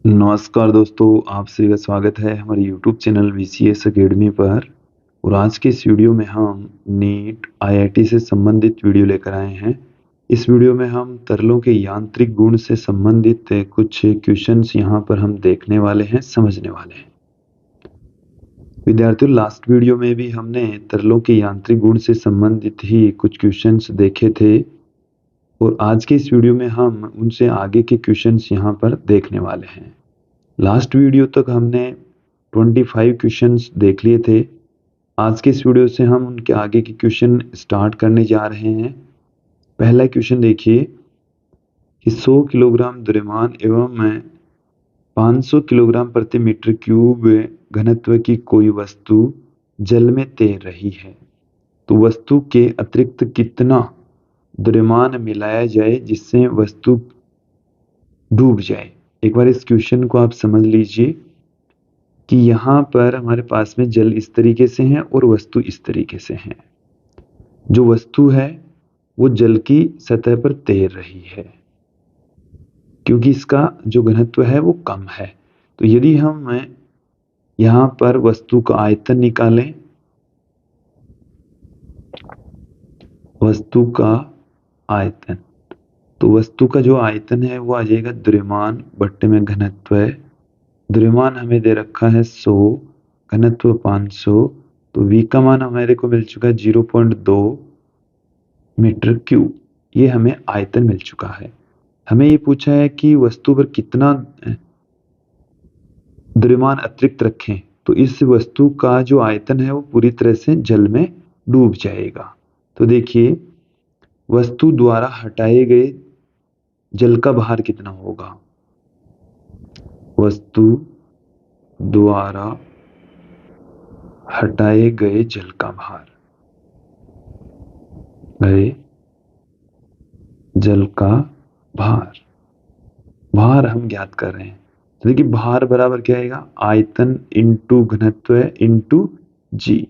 नमस्कार दोस्तों, आप सभी का स्वागत है हमारे YouTube चैनल VCS अकेडमी पर। और आज के इस वीडियो में हम नीट IIT से संबंधित वीडियो लेकर आए हैं। इस वीडियो में हम तरलों के यांत्रिक गुण से संबंधित कुछ क्वेश्चंस यहाँ पर हम देखने वाले हैं, समझने वाले हैं। विद्यार्थियों, लास्ट वीडियो में भी हमने तरलों के यांत्रिक गुण से संबंधित ही कुछ क्वेश्चंस देखे थे और आज के इस वीडियो में हम उनसे आगे के क्वेश्चंस यहाँ पर देखने वाले हैं। लास्ट वीडियो तक हमने 25 क्वेश्चंस देख लिए थे। आज के इस वीडियो से हम उनके आगे के क्वेश्चन स्टार्ट करने जा रहे हैं। पहला क्वेश्चन देखिए कि 100 किलोग्राम द्रव्यमान एवं 500 किलोग्राम प्रति मीटर क्यूब घनत्व की कोई वस्तु जल में तैर रही है, तो वस्तु के अतिरिक्त कितना द्रव्यमान मिलाया जाए जिससे वस्तु डूब जाए। एक बार इस क्वेश्चन को आप समझ लीजिए कि यहाँ पर हमारे पास में जल इस तरीके से है और वस्तु इस तरीके से है। जो वस्तु है वो जल की सतह पर तैर रही है क्योंकि इसका जो घनत्व है वो कम है। तो यदि हम यहाँ पर वस्तु का आयतन निकालें, वस्तु का आयतन, तो वस्तु का जो आयतन है वो आ जाएगा द्रव्यमान बट्टे में घनत्व है। द्रव्यमान हमें दे रखा है 100, घनत्व 500, तो V का मान हमारे को मिल चुका है 0.2 मीटर क्यूब। ये हमें आयतन मिल चुका है। हमें ये पूछा है कि वस्तु पर कितना द्रव्यमान अतिरिक्त रखें, तो इस वस्तु का जो आयतन है वो पूरी तरह से जल में डूब जाएगा। तो देखिए, वस्तु द्वारा हटाए गए जल का भार कितना होगा। वस्तु द्वारा हटाए गए जल का भार, जल का भार हम ज्ञात कर रहे हैं। तो देखिए, भार बराबर क्या आएगा, आयतन इंटू घनत्व इंटू जी।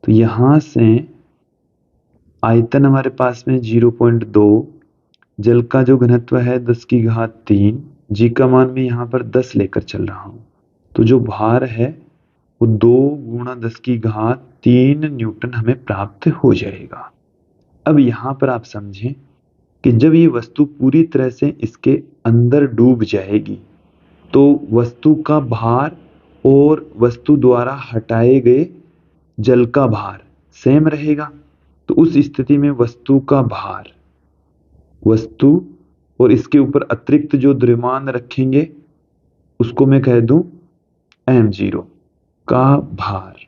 तो यहां से आयतन हमारे पास में 0.2, जल का जो घनत्व है 10⁻3, जी का मान मैं यहाँ पर 10 लेकर चल रहा हूं। तो जो भार है वो 2 गुणा 10⁻3 न्यूटन हमें प्राप्त हो जाएगा। अब यहां पर आप समझें कि जब ये वस्तु पूरी तरह से इसके अंदर डूब जाएगी तो वस्तु का भार और वस्तु द्वारा हटाए गए जल का भार सेम रहेगा। तो उस स्थिति में वस्तु का भार, वस्तु और इसके ऊपर अतिरिक्त जो द्रव्यमान रखेंगे उसको मैं कह दूं m0 का भार।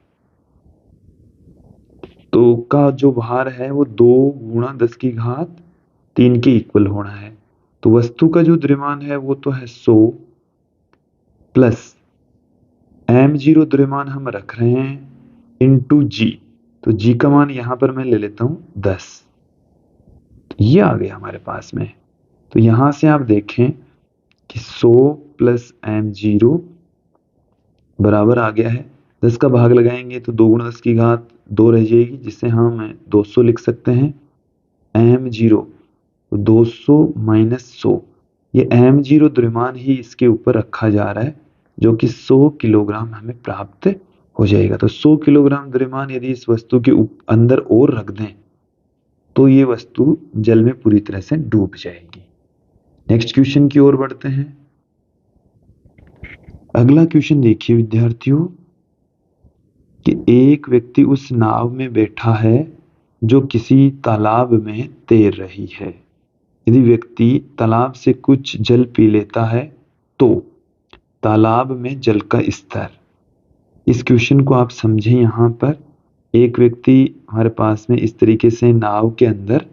तो का जो भार है वो 2 गुणा 10⁻3 के इक्वल होना है। तो वस्तु का जो द्रव्यमान है वो तो है 100 प्लस m0 द्रव्यमान हम रख रहे हैं इंटू जी। तो जी का मान यहां पर मैं ले लेता हूं 10। ये आ गया हमारे पास में। तो यहां से आप देखें कि 100 प्लस m0 बराबर आ गया है, 10 का भाग लगाएंगे तो 2 गुणा 10⁻2 रह जाएगी, जिससे हम 200 लिख सकते हैं। m0 तो 200 माइनस 100, ये m0 द्रव्यमान ही इसके ऊपर रखा जा रहा है जो कि 100 किलोग्राम हमें प्राप्त हो जाएगा। तो 100 किलोग्राम द्रव्यमान यदि इस वस्तु के अंदर और रख दें तो ये वस्तु जल में पूरी तरह से डूब जाएगी। नेक्स्ट क्वेश्चन की ओर बढ़ते हैं। अगला क्वेश्चन देखिए विद्यार्थियों कि एक व्यक्ति उस नाव में बैठा है जो किसी तालाब में तैर रही है। यदि व्यक्ति तालाब से कुछ जल पी लेता है तो तालाब में जल का स्तर। इस क्वेश्चन को आप समझें। यहाँ पर एक व्यक्ति हमारे पास में इस तरीके से नाव के अंदर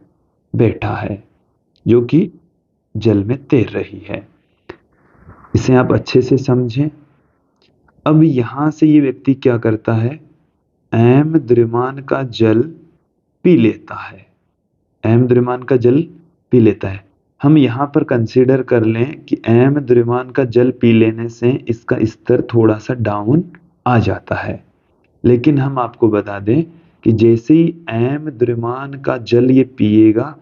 बैठा है जो कि जल में तैर रही है। इसे आप अच्छे से समझें। अब यहां से ये व्यक्ति क्या करता है, m द्रव्यमान का जल पी लेता है। m द्रव्यमान का जल पी लेता है। हम यहाँ पर कंसीडर कर लें कि m द्रव्यमान का जल पी लेने से इसका स्तर थोड़ा सा डाउन आ जाता है, लेकिन हम आपको बता दें कि जैसे ही m द्रव्यमान का जल ये पिएगा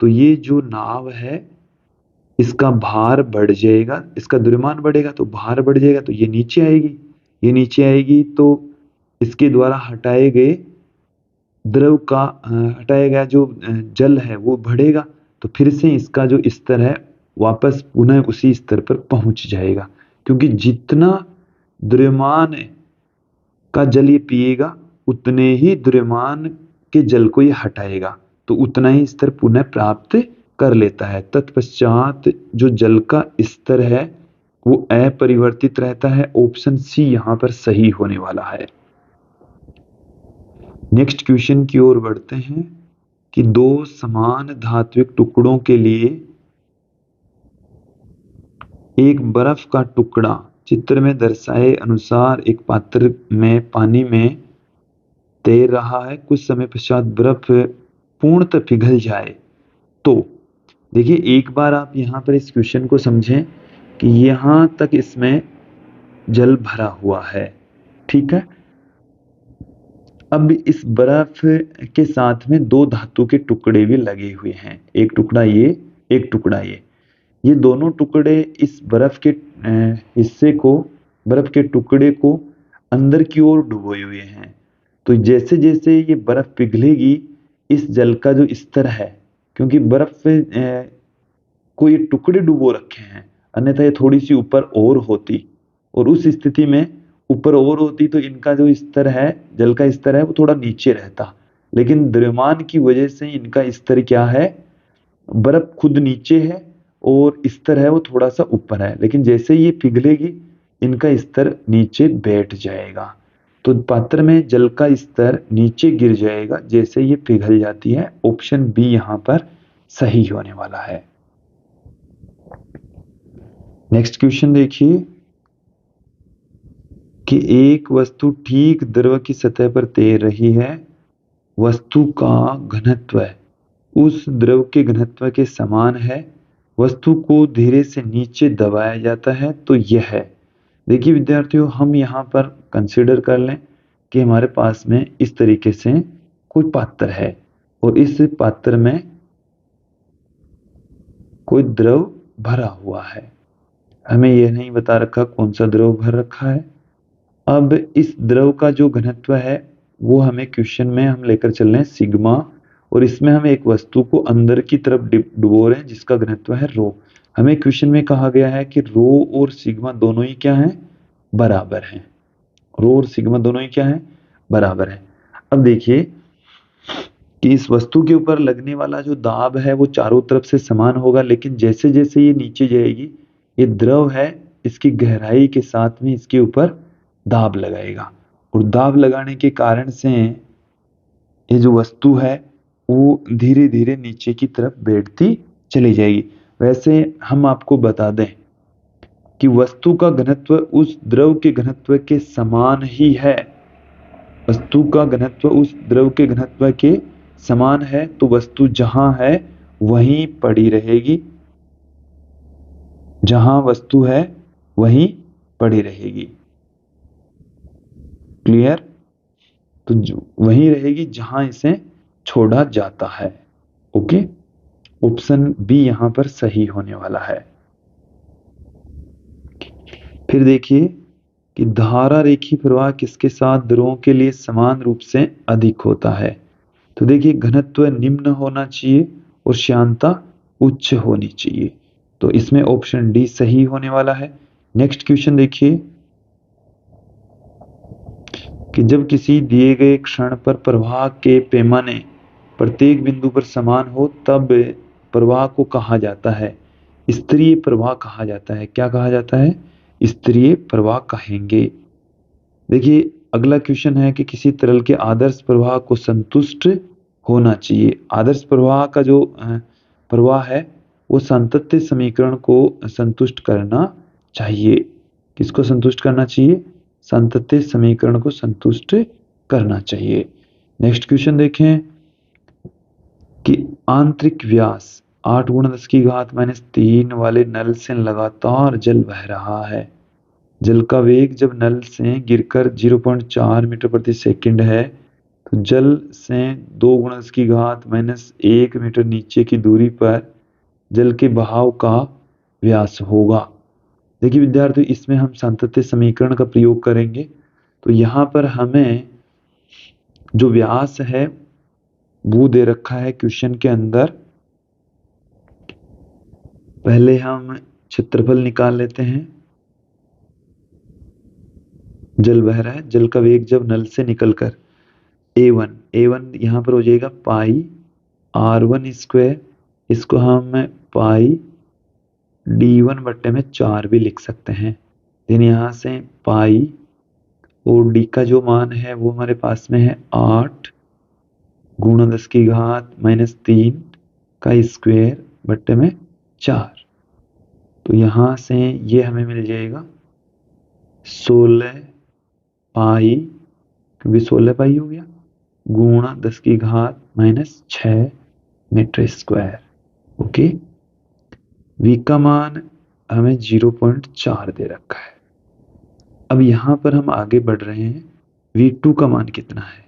तो ये जो नाव है इसका भार बढ़ जाएगा, इसका द्रव्यमान बढ़ेगा तो भार बढ़ जाएगा, तो ये नीचे आएगी, ये नीचे आएगी तो इसके द्वारा हटाए गए द्रव का हटाया गया जो जल है वो बढ़ेगा, तो फिर से इसका जो स्तर है वापस पुनः उसी स्तर पर पहुंच जाएगा, क्योंकि जितना द्रव्यमान का जल ये पिएगा उतने ही द्रव्यमान के जल को ये हटाएगा, तो उतना ही स्तर पुनः प्राप्त कर लेता है। तत्पश्चात जो जल का स्तर है वो अपरिवर्तित रहता है। ऑप्शन सी यहां पर सही होने वाला है। नेक्स्ट क्वेश्चन की ओर बढ़ते हैं कि दो समान धात्विक टुकड़ों के लिए एक बर्फ का टुकड़ा चित्र में दर्शाए अनुसार एक पात्र में पानी में तैर रहा है, कुछ समय पश्चात बर्फ पूर्णतः पिघल जाए तो देखिए, एक बार आप यहां पर इस क्वेश्चन को समझें कि यहां तक इसमें जल भरा हुआ है, ठीक है। अब इस बर्फ के साथ में दो धातु के टुकड़े भी लगे हुए हैं, एक टुकड़ा ये, एक टुकड़ा ये दोनों टुकड़े इस बर्फ के हिस्से को, बर्फ के टुकड़े को अंदर की ओर डुबोए हुए हैं। तो जैसे जैसे ये बर्फ पिघलेगी इस जल का जो स्तर है, क्योंकि बर्फ को ये टुकड़े डुबो रखे हैं, अन्यथा ये थोड़ी सी ऊपर और होती, और उस स्थिति में ऊपर और होती तो इनका जो स्तर है, जल का स्तर है वो थोड़ा नीचे रहता, लेकिन द्रव्यमान की वजह से इनका स्तर क्या है, बर्फ खुद नीचे है और स्तर है वो थोड़ा सा ऊपर है, लेकिन जैसे ये पिघलेगी इनका स्तर नीचे बैठ जाएगा, तो पात्र में जल का स्तर नीचे गिर जाएगा जैसे ये पिघल जाती है। ऑप्शन बी यहां पर सही होने वाला है। नेक्स्ट क्वेश्चन देखिए कि एक वस्तु ठीक द्रव की सतह पर तैर रही है, वस्तु का घनत्व उस द्रव के घनत्व के समान है, वस्तु को धीरे से नीचे दबाया जाता है, तो यह है। देखिए विद्यार्थियों, हम यहाँ पर कंसीडर कर लें कि हमारे पास में इस तरीके से कोई पात्र है और इस पात्र में कोई द्रव भरा हुआ है, हमें यह नहीं बता रखा कौन सा द्रव भर रखा है। अब इस द्रव का जो घनत्व है वो हमें क्वेश्चन में हम लेकर चल रहे हैं सिग्मा, और इसमें हम एक वस्तु को अंदर की तरफ डुबो रहे हैं जिसका घनत्व है रो। हमें क्वेश्चन में कहा गया है कि रो और सिग्मा दोनों ही क्या हैं, बराबर हैं। रो और सिग्मा दोनों ही क्या हैं, बराबर हैं। अब देखिए कि इस वस्तु के ऊपर लगने वाला जो दाब है वो चारों तरफ से समान होगा, लेकिन जैसे जैसे ये नीचे जाएगी ये द्रव है इसकी गहराई के साथ में इसके ऊपर दाब लगाएगा, और दाब लगाने के कारण से ये जो वस्तु है वो धीरे धीरे नीचे की तरफ बैठती चली जाएगी। वैसे हम आपको बता दें कि वस्तु का घनत्व उस द्रव के घनत्व के समान ही है, वस्तु का घनत्व उस द्रव के घनत्व के समान है, तो वस्तु जहां है वहीं पड़ी रहेगी, जहां वस्तु है वहीं पड़ी रहेगी। क्लियर? तो वहीं रहेगी जहां इसे छोड़ा जाता है। ओके, ऑप्शन बी यहां पर सही होने वाला है। फिर देखिए कि धारा रेखी प्रवाह किसके साथ द्रवों के लिए समान रूप से अधिक होता है। तो देखिए घनत्व निम्न होना चाहिए और श्यानता उच्च होनी चाहिए, तो इसमें ऑप्शन डी सही होने वाला है। नेक्स्ट क्वेश्चन देखिए कि जब किसी दिए गए क्षण पर प्रवाह के पैमाने प्रत्येक बिंदु पर समान हो तब प्रवाह को कहा जाता है स्तरीय प्रवाह कहा जाता है। क्या कहा जाता है? स्तरीय प्रवाह कहेंगे। देखिए अगला क्वेश्चन है कि किसी तरल के आदर्श प्रवाह को संतुष्ट होना चाहिए। आदर्श प्रवाह का जो प्रवाह है वो सातत्य समीकरण को संतुष्ट करना चाहिए। किसको संतुष्ट करना चाहिए? सातत्य समीकरण को संतुष्ट करना चाहिए। नेक्स्ट क्वेश्चन देखें कि आंतरिक व्यास 8 × 10⁻³ वाले नल से लगातार जल बह रहा है। जल का वेग जब नल से गिरकर 0.4 मीटर प्रति सेकंड है, तो जल से 2 × 10⁻⁻1 मीटर नीचे की दूरी पर जल के बहाव का व्यास होगा। देखिए विद्यार्थियों, इसमें हम सातत्य समीकरण का प्रयोग करेंगे। तो यहाँ पर हमें जो व्यास है वो दे रखा है क्वेश्चन के अंदर। पहले हम क्षेत्रफल निकाल लेते हैं। जल बह रहा है, जल का वेग जब नल से निकलकर A1 यहाँ पर हो जाएगा पाई R1 स्क्वायर, इसको हम पाई D1/4 भी लिख सकते हैं। देन यहाँ से पाई और D का जो मान है वो हमारे पास में है 8 गुणा 10⁻³ का स्क्वायर बट्टे में 4। तो यहाँ से ये हमें मिल जाएगा 16 पाई, क्योंकि 16 पाई हो गया, गुणा 10⁻6 मीटर स्क्वायर। ओके, v का मान हमें 0.4 दे रखा है। अब यहाँ पर हम आगे बढ़ रहे हैं, v2 का मान कितना है,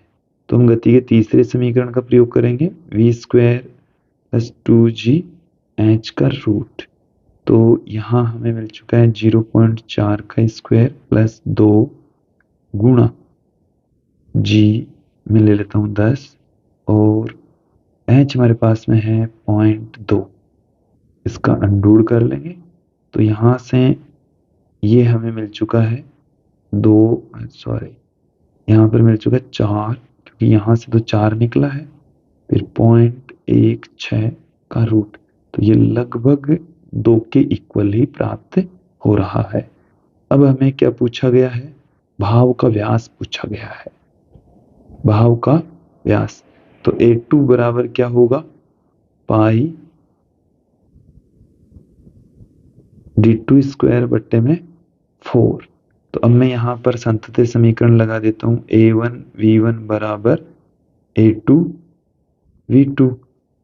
तो हम गति के तीसरे समीकरण का प्रयोग करेंगे, v² + 2gh का रूट। तो यहाँ हमें मिल चुका है 0.4 का स्क्वायर प्लस 2 गुणा g में ले लेता हूँ 10 और h हमारे पास में है 0.2, इसका अंडूर कर लेंगे। तो यहाँ से ये हमें मिल चुका है यहाँ पर मिल चुका है 4, क्योंकि यहाँ से तो 4 निकला है, फिर 0.16 का रूट, तो ये लगभग 2 के इक्वल ही प्राप्त हो रहा है। अब हमें क्या पूछा गया है, भाव का व्यास पूछा गया है, भाव का व्यास। तो A2 बराबर क्या होगा, पाई D2 स्क्वायर बट्टे में 4। तो अब मैं यहाँ पर संतत समीकरण लगा देता हूँ, A1 V1 बराबर A2 V2,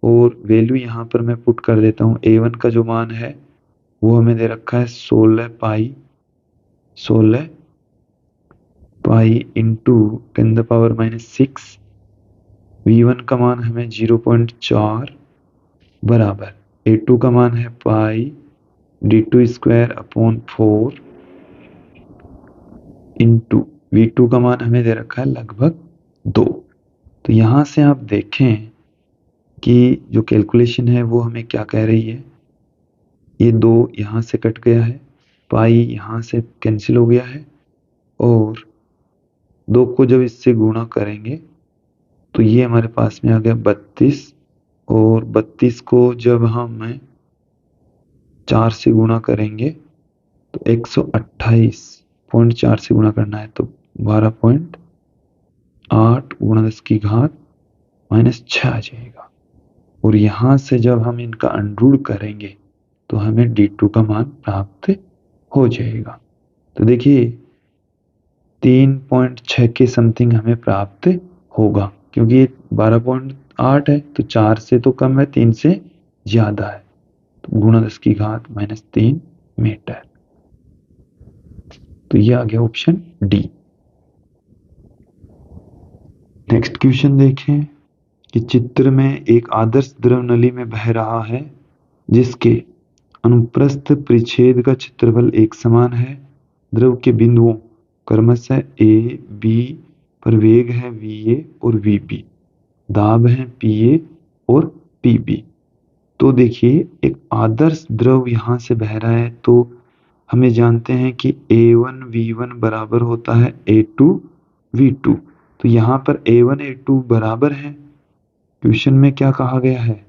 और वैल्यू यहाँ पर मैं पुट कर देता हूँ। A1 का जो मान है वो हमें दे रखा है 16 पाई इंटू 10⁻⁻6। V1 का मान हमें 0.4 बराबर A2 का मान है पाई D2 square upon 4 into V2 का मान हमें दे रखा है लगभग 2। तो यहाँ से आप देखें कि जो कैलकुलेशन है वो हमें क्या कह रही है, ये 2 यहाँ से कट गया है, पाई यहाँ से कैंसिल हो गया है, और 2 को जब इससे गुणा करेंगे तो ये हमारे पास में आ गया 32, और 32 को जब हम 4 से गुणा करेंगे तो 128.4 से गुणा करना है, तो 12.8 गुणा 10⁻⁻6 आ जाएगा। और यहाँ से जब हम इनका अंडूर करेंगे तो हमें D2 का मान प्राप्त हो जाएगा। तो देखिए 3.6 के समथिंग हमें प्राप्त होगा, क्योंकि ये 12.8 है तो 4 से तो कम है, 3 से ज्यादा है, तो गुणा 10⁻³ मीटर। तो ये आ गया ऑप्शन डी। नेक्स्ट क्वेश्चन देखें कि चित्र में एक आदर्श द्रव नली में बह रहा है जिसके अनुप्रस्थ परिच्छेद का क्षेत्रफल एक समान है। द्रव के बिंदुओं क्रमशः A, B पर वेग है VA और VB, दाब है PA और PB। तो देखिए एक आदर्श द्रव यहाँ से बह रहा है, तो हमें जानते हैं कि A1 V1 बराबर होता है A2 V2। तो यहाँ पर A1 A2 बराबर है। क्वेश्चन में क्या कहा गया है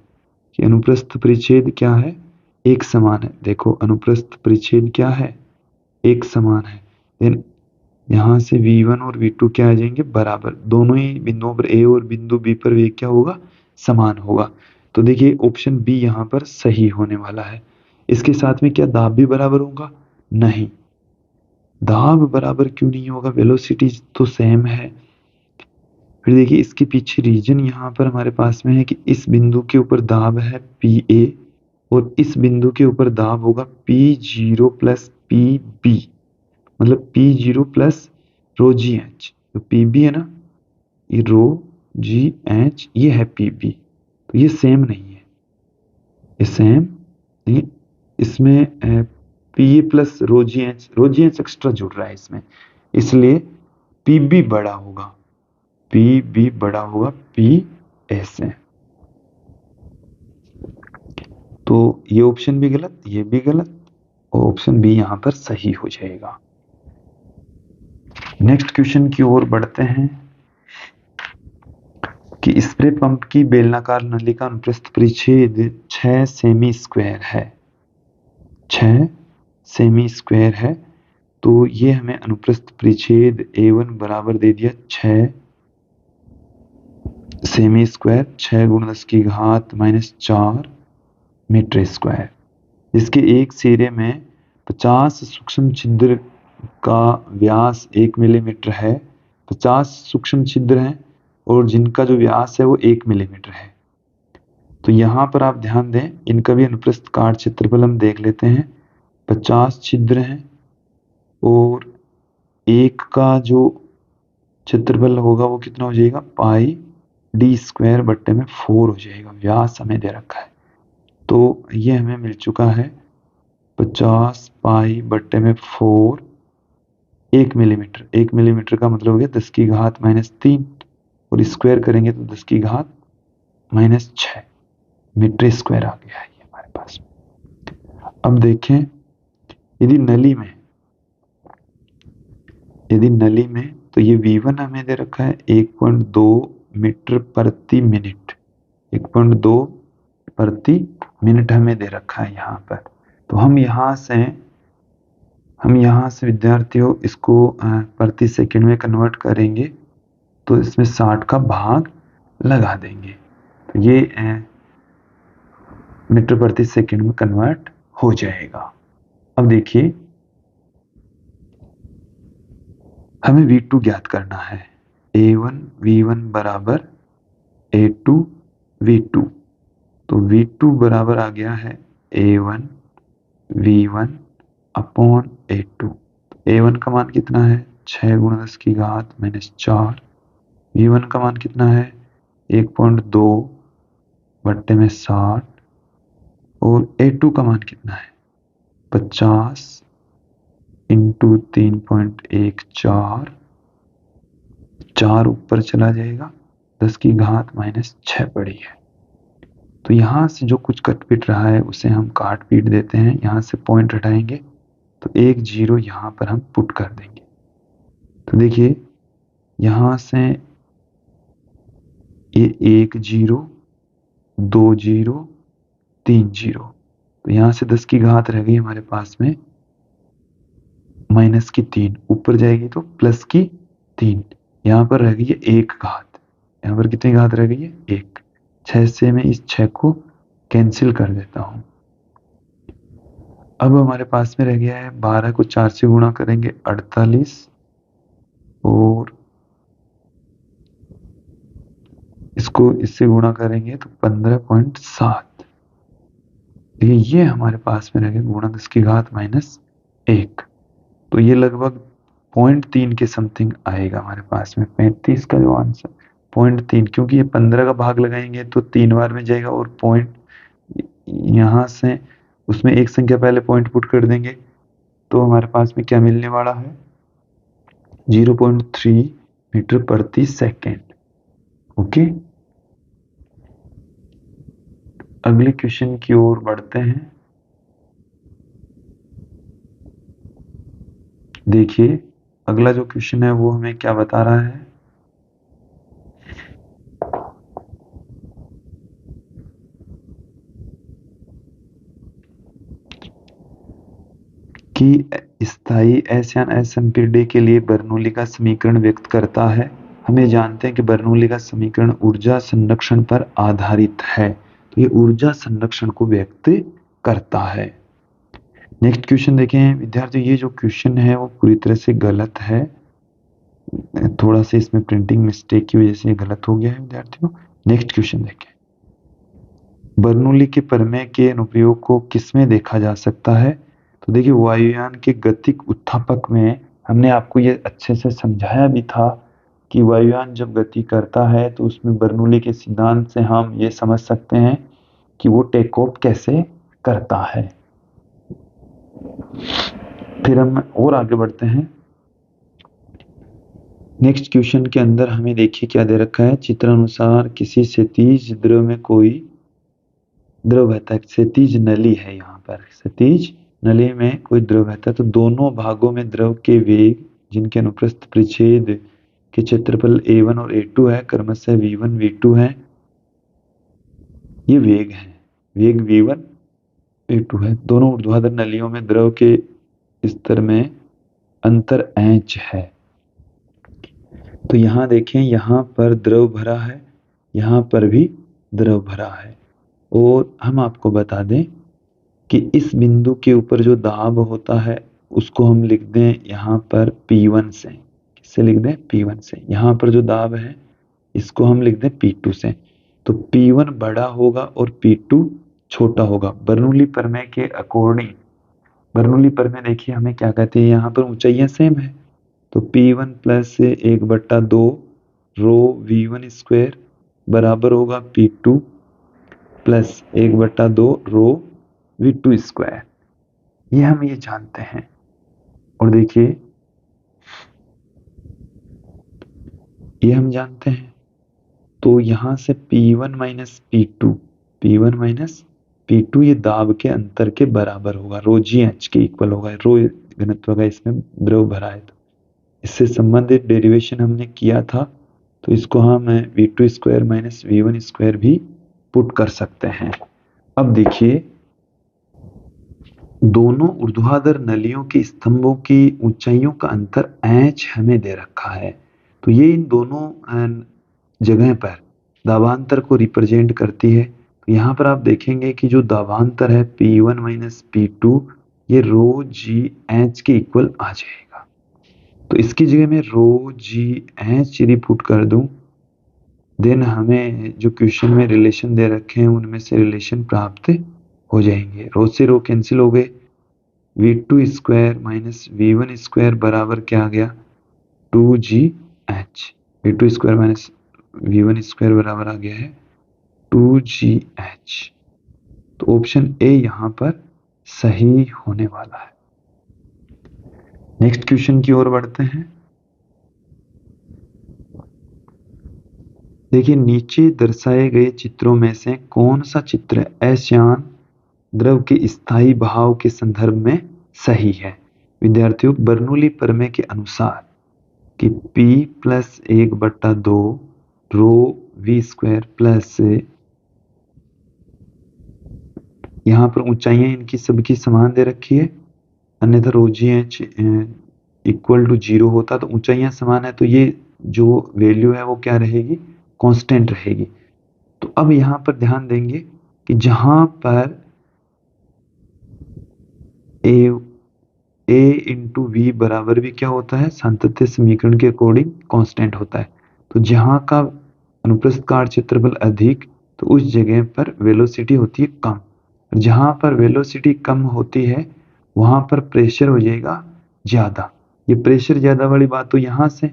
कि अनुप्रस्थ परिच्छेद क्या है, एक समान है। देखो अनुप्रस्थ परिच्छेद क्या है, एक समान है। देन यहाँ से V1 और V2 क्या आ जाएंगे, बराबर। दोनों ही बिंदुओं पर A और बिंदु B पर वेग क्या होगा, समान होगा। तो देखिए ऑप्शन बी यहाँ पर सही होने वाला है। इसके साथ में क्या दाब भी बराबर होगा, नहीं, दाब बराबर क्यों नहीं होगा, वेलोसिटी तो सेम है। फिर देखिए इसके पीछे रीजन यहाँ पर हमारे पास में है कि इस बिंदु के ऊपर दाब है PA और इस बिंदु के ऊपर दाब होगा P0 प्लस PB, मतलब P0 प्लस रो जी एच। तो PB है ना, ये रो जी एच, ये है PB, तो ये सेम नहीं है, ये सेम नहीं। इसमें Pe प्लस रोजीएच एक्स्ट्रा जुड़ रहा है इसमें, इसलिए Pb बड़ा होगा, Pb बड़ा होगा Ps से। तो ये ऑप्शन भी गलत, ये भी गलत, और ऑप्शन बी यहां पर सही हो जाएगा। नेक्स्ट क्वेश्चन की ओर बढ़ते हैं कि स्प्रे पंप की बेलनाकार नली का अनुप्रस्थ परिच्छेद 6 सेमी स्क्वायर है, 6 सेमी स्क्वायर है। तो ये हमें अनुप्रस्थ परिच्छेद A1 बराबर दे दिया 6 सेमी स्क्वायर, 6 गुण 10 की घात -4 मीटर स्क्वायर। इसके एक सिरे में 50 सूक्ष्म छिद्र का व्यास 1 मिलीमीटर है, 50 सूक्ष्म छिद्र हैं और जिनका जो व्यास है वो 1 मिलीमीटर है। तो यहाँ पर आप ध्यान दें, इनका भी अनुप्रस्थ काट क्षेत्रफल हम देख लेते हैं। 50 छिद्र हैं और एक का जो क्षेत्रफल होगा वो कितना हो जाएगा, पाई d स्क्वायर बट्टे में 4 हो जाएगा। व्यास हमें दे रखा है, तो ये हमें मिल चुका है 50 पाई बट्टे में 4, 1 मिलीमीटर। 1 मिलीमीटर का मतलब हो गया 10 की घात -3 और स्क्वायर करेंगे तो 10 की घात -6 मीटर स्क्वायर आ गया है ये हमारे पास। अब देखें, यदि नली में तो ये V1 हमें दे रखा है 1.2 मीटर प्रति मिनट, 1.2 प्रति मिनट हमें दे रखा है यहाँ पर। तो हम यहाँ से विद्यार्थियों इसको प्रति सेकंड में कन्वर्ट करेंगे तो इसमें 60 का भाग लगा देंगे, तो ये मीटर प्रति सेकंड में कन्वर्ट हो जाएगा। अब देखिए, हमें V2 ज्ञात करना है। A1 V1 बराबर A2 V2, तो V2 बराबर आ गया है A1 V1 upon A2। A1 का मान कितना है, 6 गुणा 10 की घात -4। V1 का मान कितना है, 1.2 बट्टे में 60 और A2 का मान कितना है, 50 इंटू 3.14, 4 ऊपर चला जाएगा, 10 की घात -6 पड़ी है। तो यहाँ से जो कुछ कट पिट रहा है उसे हम काट पीट देते हैं, यहाँ से पॉइंट हटाएंगे तो 1 0 यहाँ पर हम पुट कर देंगे। तो देखिए यहाँ से ये 1 0 2 0 3 0, तो यहाँ से 10 की घात रह गई हमारे पास में -3, ऊपर जाएगी तो +3, यहाँ पर रह गई है 1 घात। यहाँ पर कितनी घात रह गई है, 1। 6 से मैं इस 6 को कैंसिल कर देता हूँ। अब हमारे पास में रह गया है 12 को 4 से गुणा करेंगे 48 और इसको इससे गुणा करेंगे तो 15.7। ये हमारे पास में रह गया गुणा 10 की घात -1, तो ये लगभग 0.3 के समथिंग आएगा हमारे पास में। 35 का जो आंसर 0.3, क्योंकि ये 15 का भाग लगाएंगे तो 3 बार में जाएगा और पॉइंट यहाँ से उसमें एक संख्या पहले पॉइंट पुट कर देंगे तो हमारे पास में क्या मिलने वाला है, 0.3 मीटर प्रति सेकेंड। ओके, अगले क्वेश्चन की ओर बढ़ते हैं। देखिए अगला जो क्वेश्चन है वो हमें क्या बता रहा है कि स्थायी S या असंपीड्य के लिए बर्नौली का समीकरण व्यक्त करता है। हमें जानते हैं कि बर्नौली का समीकरण ऊर्जा संरक्षण पर आधारित है, तो ये ऊर्जा संरक्षण को व्यक्त करता है। नेक्स्ट क्वेश्चन देखें विद्यार्थियों, ये जो क्वेश्चन है वो पूरी तरह से गलत है, थोड़ा सा इसमें प्रिंटिंग मिस्टेक की वजह से ये गलत हो गया है विद्यार्थियों। नेक्स्ट क्वेश्चन देखें, बर्नौली के प्रमेय के अनुप्रयोग को किसमें देखा जा सकता है। तो देखिए वायुयान के गतिक उत्थापक में हमने आपको ये अच्छे से समझाया भी था कि वायुयान जब गति करता है तो उसमें बर्नौली के सिद्धांत से हम ये समझ सकते हैं कि वो टेक ऑफ कैसे करता है। फिर हम और आगे बढ़ते हैं। नेक्स्ट क्वेश्चन के अंदर हमें देखिए क्या दे रखा है। चित्रानुसार किसी क्षैतिज द्रव में कोई द्रव बहता है। क्षैतिज नली है, यहाँ पर क्षैतिज नली में कोई द्रव बहता है, तो दोनों भागों में द्रव के वेग जिनके अनुप्रस्थ परिच्छेद के क्षेत्रफल A1 और A2 है, क्रमशः V1 V2 है। ये वेग है, वेग V1 V2 है। दोनों ऊर्ध्वाधर नलियों में द्रव के स्तर में अंतर h है। तो यहाँ देखें, यहाँ पर द्रव भरा है, यहाँ पर भी द्रव भरा है। और हम आपको बता दें कि इस बिंदु के ऊपर जो दाब होता है उसको हम लिख दें यहाँ पर P1 से। किससे लिख दें? P1 से। यहाँ पर जो दाब है इसको हम लिख दें P2 से। तो P1 बड़ा होगा और P2 छोटा होगा। बर्नौली प्रमेय के अकॉर्डिंग, बर्नौली प्रमेय देखिए हमें क्या कहते हैं, यहाँ पर ऊंचाइयां सेम है, तो P1 प्लस 1/2 रो V1 स्क्वायर बराबर होगा P2 प्लस 1/2 रो V2 स्क्वायर। ये हम ये जानते हैं। और देखिए ये हम जानते हैं, तो यहां से P1 minus P2, P1 minus P2 ये दाब के अंतर के बराबर होगा, रो जी एच के इक्वल होगा। रो घनत्व का इसमें द्रव भरा है, तो इससे संबंधित डेरिवेशन हमने किया था, तो इसको हम V2 square minus V1 square भी पुट कर सकते हैं। अब देखिए, दोनों ऊर्ध्वाधर नलियों के स्तंभों की ऊंचाइयों का अंतर h हमें दे रखा है। तो ये इन दोनों जगह पर दाबांतर को रिप्रेजेंट करती है। तो यहाँ पर आप देखेंगे कि जो दाबांतर है P1 माइनस P2 ये रो जी एच के इक्वल आ जाएगा। तो इसकी जगह में रो जी एच यदि पुट कर दूं, देन हमें जो क्वेश्चन में रिलेशन दे रखे हैं उनमें से रिलेशन प्राप्त हो जाएंगे। रो से रो कैंसिल हो गए, V2 square minus V1 square बराबर क्या आ गया, 2GH। V2 square minus V1 square बराबर आ गया है 2GH। तो ऑप्शन ए यहाँ पर सही होने वाला है। नेक्स्ट क्वेश्चन की ओर बढ़ते हैं। देखिए, नीचे दर्शाए गए चित्रों में से कौन सा चित्र अशांत द्रव के स्थायी बहाव के संदर्भ में सही है। विद्यार्थियों, बर्नौली प्रमेय के अनुसार कि P प्लस 1/2 रो V स्क्वायर प्लस, यहाँ पर ऊंचाइयां इनकी सबकी समान दे रखी है, अन्यथा रो जी एच इक्वल टू 0 होता, तो ऊंचाइयां समान है तो ये जो वैल्यू है वो क्या रहेगी, कांस्टेंट रहेगी। तो अब यहाँ पर ध्यान देंगे कि जहां पर ए इंटू वी बराबर भी क्या होता है, सांतत्य समीकरण के अकॉर्डिंग कांस्टेंट होता है। तो जहां का अनुप्रस्थ काट क्षेत्रफल अधिक, तो उस जगह पर वेलोसिटी होती है कम। जहां पर वेलोसिटी कम होती है वहां पर प्रेशर हो जाएगा ज्यादा। ये प्रेशर ज्यादा वाली बात तो यहां से,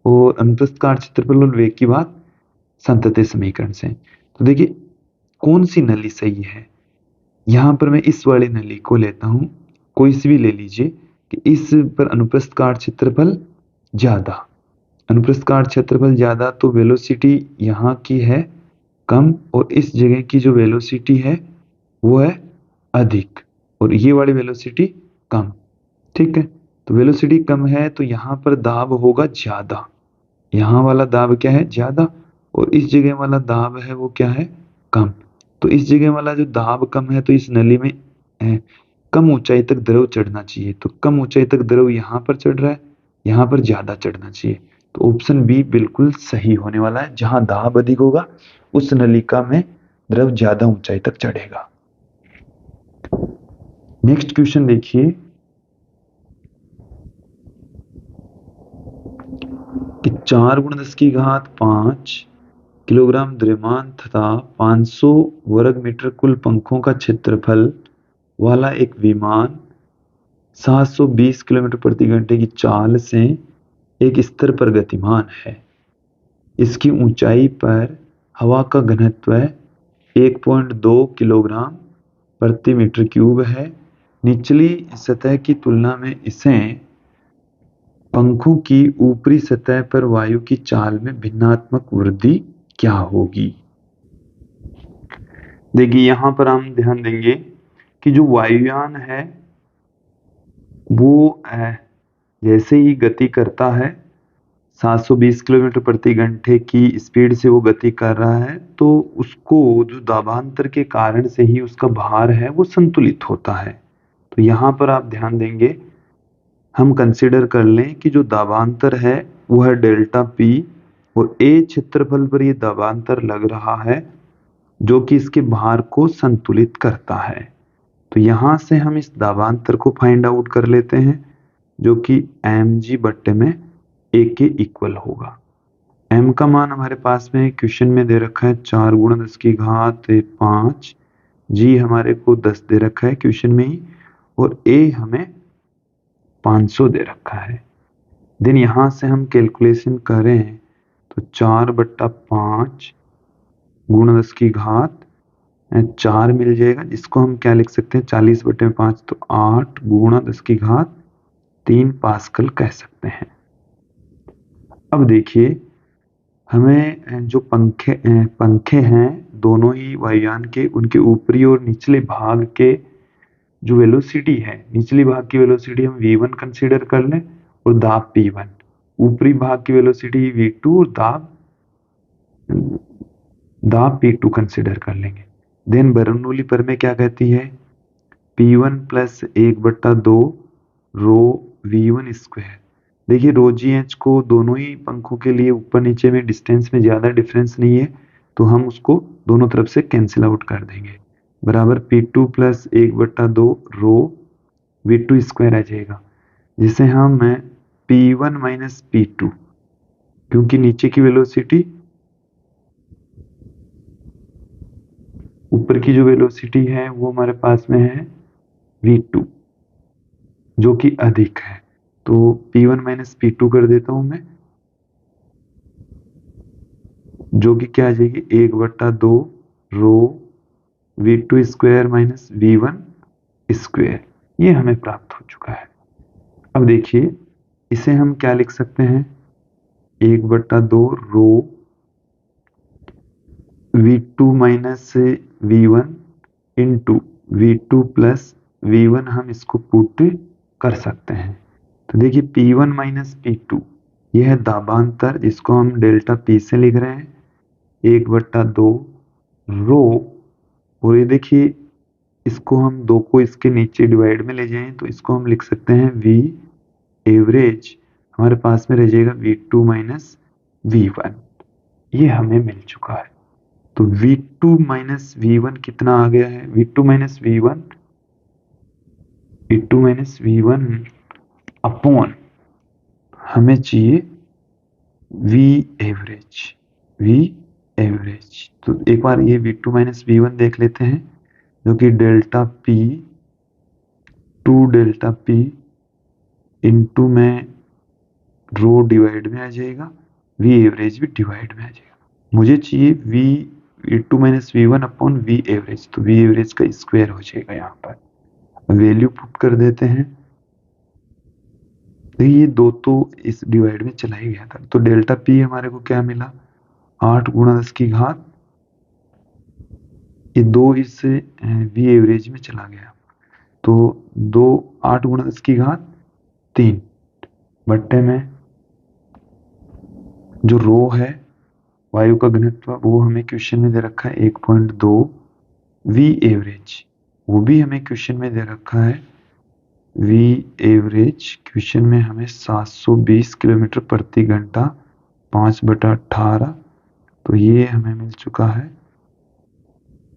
और अनुप्रस्थ काट क्षेत्रफल और वेग की बात सांतत्य समीकरण से। तो देखिए कौन सी नली सही है। यहां पर मैं इस वाली नली को लेता हूं, कोई सी भी ले लीजिए, कि इस पर अनुप्रस्थ काट क्षेत्रफल ज्यादा, अनुप्रस्थ काट क्षेत्रफल ज्यादा, तो वेलोसिटी यहाँ की है कम, और इस जगह की जो वेलोसिटी है वो है अधिक, और ये वाली वेलोसिटी कम। ठीक है, तो वेलोसिटी कम है तो यहाँ पर दाब होगा ज्यादा। यहाँ वाला दाब क्या है, ज्यादा, और इस जगह वाला दाब है वो क्या है, कम। तो इस जगह वाला जो दाब कम है तो इस नली में कम ऊंचाई तक द्रव चढ़ना चाहिए, तो कम ऊंचाई तक द्रव यहाँ पर चढ़ रहा है, यहाँ पर ज्यादा चढ़ना चाहिए। तो ऑप्शन बी बिल्कुल सही होने वाला है। जहां दाब अधिक होगा उस नलिका में द्रव ज्यादा ऊंचाई तक चढ़ेगा। नेक्स्ट क्वेश्चन देखिए कि 4×10⁵ किलोग्राम द्रव्यमान तथा 500 वर्ग मीटर कुल पंखों का क्षेत्रफल वाला एक विमान 720 किलोमीटर प्रति घंटे की चाल से एक स्तर पर गतिमान है। इसकी ऊंचाई पर हवा का घनत्व 1.2 किलोग्राम प्रति मीटर क्यूब है। निचली सतह की तुलना में इसे पंखों की ऊपरी सतह पर वायु की चाल में भिन्नात्मक वृद्धि क्या होगी। देखिए यहां पर हम ध्यान देंगे कि जो वायुयान है वो जैसे ही गति करता है 720 किलोमीटर प्रति घंटे की स्पीड से वो गति कर रहा है, तो उसको जो दाबांतर के कारण से ही उसका भार है वो संतुलित होता है। तो यहाँ पर आप ध्यान देंगे, हम कंसिडर कर लें कि जो दाबांतर है वो है डेल्टा पी और ए क्षेत्रफल पर ये दाबांतर लग रहा है जो कि इसके भार को संतुलित करता है। तो यहाँ से हम इस दाबांतर को फाइंड आउट कर लेते हैं जो कि mg बट्टे में a के इक्वल होगा। m का मान हमारे पास में क्वेश्चन में दे रखा है 4 गुणा 10 की घात 5, g हमारे को 10 दे रखा है क्वेश्चन में ही, और a हमें 500 दे रखा है। देन यहाँ से हम कैलकुलेशन करें तो 4/5 गुणा 10 की घात 4 मिल जाएगा, जिसको हम क्या लिख सकते हैं 40/5, तो 8 गुणा 10 की घात 3 पास्कल कह सकते हैं। अब देखिए हमें जो पंखे हैं दोनों ही वायुयान के, उनके ऊपरी और निचले भाग के जो वेलोसिटी है, निचली भाग की वेलोसिटी हम v1 कंसीडर कर लें और दाब p1, ऊपरी भाग की वेलोसिटी v2 और दाब p2 कंसीडर कर लेंगे। देन बर्नौली प्रमेय क्या कहती है, p1 प्लस 1/2 रो v1 स्क्वायर। देखिए रो जी एच को दोनों ही पंखों के लिए ऊपर नीचे में डिस्टेंस में ज्यादा डिफरेंस नहीं है, तो हम उसको दोनों तरफ से कैंसिल आउट कर देंगे, बराबर p2 प्लस 1/2 रो v2 स्क्वायर आ जाएगा, जिसे हम p1 माइनस p2, क्योंकि नीचे की वेलोसिटी ऊपर की जो वेलोसिटी है वो हमारे पास में है v2 जो कि अधिक है, तो p1 माइनस p2 कर देता हूं मैं, जो कि क्या आ जाएगी 1/2 रो v2 square minus v1 square, ये हमें प्राप्त हो चुका है। अब देखिए इसे हम क्या लिख सकते हैं, 1/2 रो v2 minus v1 into v2 plus v1, हम इसको पुट कर सकते हैं। तो देखिए p1 माइनस p2 यह है दाबांतर, जिसको हम डेल्टा p से लिख रहे हैं 1/2 रो, और ये देखिए इसको हम 2 को इसके नीचे डिवाइड में ले जाएं तो इसको हम लिख सकते हैं v एवरेज, हमारे पास में रह जाएगा v2 माइनस v1, ये हमें मिल चुका है। तो v2 माइनस v1 कितना आ गया है, v2 माइनस v1 अपॉन हमें चाहिए v एवरेज। तो एक बार ये v2 माइनस v1 देख लेते हैं, जो कि डेल्टा p इंटू में रो डिवाइड में आ जाएगा, v एवरेज भी डिवाइड में आ जाएगा। मुझे चाहिए v2 minus v1 upon v average, तो v एवरेज का स्क्वायर हो जाएगा, यहाँ पर वैल्यू पुट कर देते हैं। तो ये 2 तो इस डिवाइड में चला ही गया था, तो डेल्टा p हमारे को क्या मिला 8 गुणा 10 की घात, ये 2 इससे v एवरेज में चला गया, तो 8 गुणा 10 की घात 3 बट्टे में जो रो है वायु का घनत्व वो हमें क्वेश्चन में दे रखा है 1.2, v एवरेज वो भी हमें क्वेश्चन में दे रखा है, v एवरेज क्वेश्चन में हमें 720 किलोमीटर प्रति घंटा 5/18, तो ये हमें मिल चुका है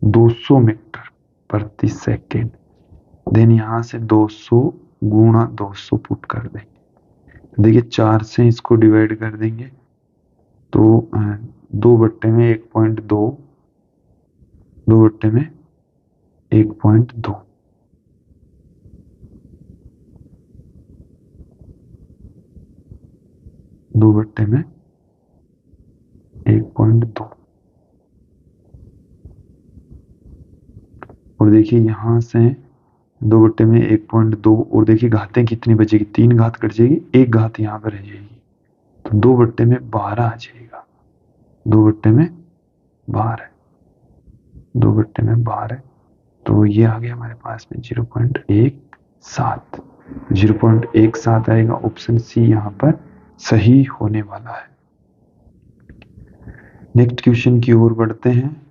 200 मीटर प्रति सेकेंड। देन यहाँ से 200 गुणा 200 पुट कर देंगे, देखिए 4 से इसको डिवाइड कर देंगे तो 2 बट्टे में 1.2, 2 बट्टे में 1.2, दो बट्टे में 1.2, और देखिए यहां से 2/1.2 और देखिए घातें कितनी बचेगी, 3 घात कट जाएगी, 1 घात यहाँ पर रह जाएगी, तो 2/12 आ जाएगा। 2/12, 2/12, तो ये आ गया हमारे पास में 0.17, 0.17 आएगा। ऑप्शन सी यहाँ पर सही होने वाला है। नेक्स्ट क्वेश्चन की ओर बढ़ते हैं।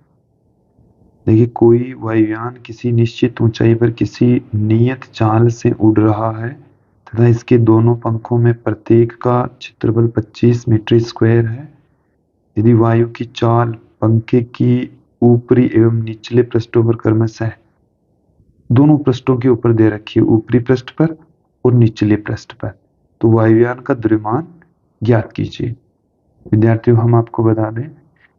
देखिए, कोई वायुयान किसी निश्चित ऊंचाई पर किसी नियत चाल से उड़ रहा है तथा इसके दोनों पंखों में प्रत्येक का क्षेत्रफल 25 मीटर स्क्वायर है। यदि वायु की चाल पंखे की ऊपरी एवं निचले पृष्ठों पर क्रमशः, दोनों पृष्ठों के ऊपर दे रखी है, ऊपरी पृष्ठ पर और निचले पृष्ठ पर, तो वायुयान का द्रव्यमान ज्ञात कीजिए। विद्यार्थियों, हम आपको बता दें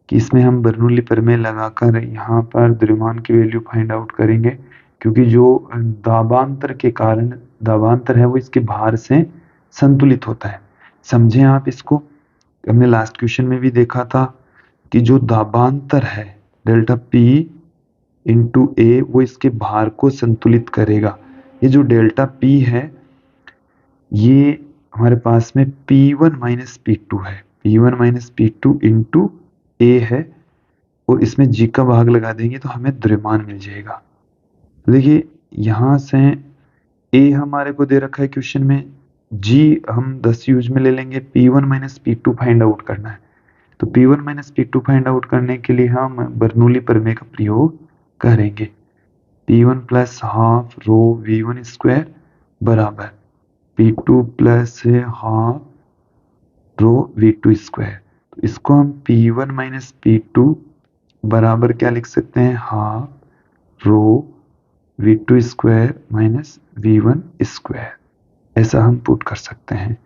कि इसमें हम बर्नौली प्रमेय लगाकर यहाँ पर द्रव्यमान की वैल्यू फाइंड आउट करेंगे, क्योंकि जो दाबांतर के कारण, दाबांतर है वो इसके भार से संतुलित होता है। समझें आप इसको, हमने लास्ट क्वेश्चन में भी देखा था कि जो दाबांतर है डेल्टा पी इंटू ए, वो इसके भार को संतुलित करेगा। ये जो डेल्टा पी है ये हमारे पास में P1 माइनस P2 है, P1 माइनस P2 इंटू ए है, और इसमें जी का भाग लगा देंगे तो हमें द्रव्यमान मिल जाएगा। तो देखिए यहां से ए हमारे को दे रखा है क्वेश्चन में, जी हम 10 यूज में ले लेंगे, P1 minus P2 find out करना है। तो P1 minus P2 find out करने के लिए हम बर्नौली प्रमेय का प्रयोग करेंगे। P1 plus half rho V1 square बराबर P2 plus half rho V2 square. तो इसको हम P1 माइनस P2 बराबर क्या लिख सकते हैं, half rho V2 square minus V1 square, ऐसा हम पुट कर सकते हैं।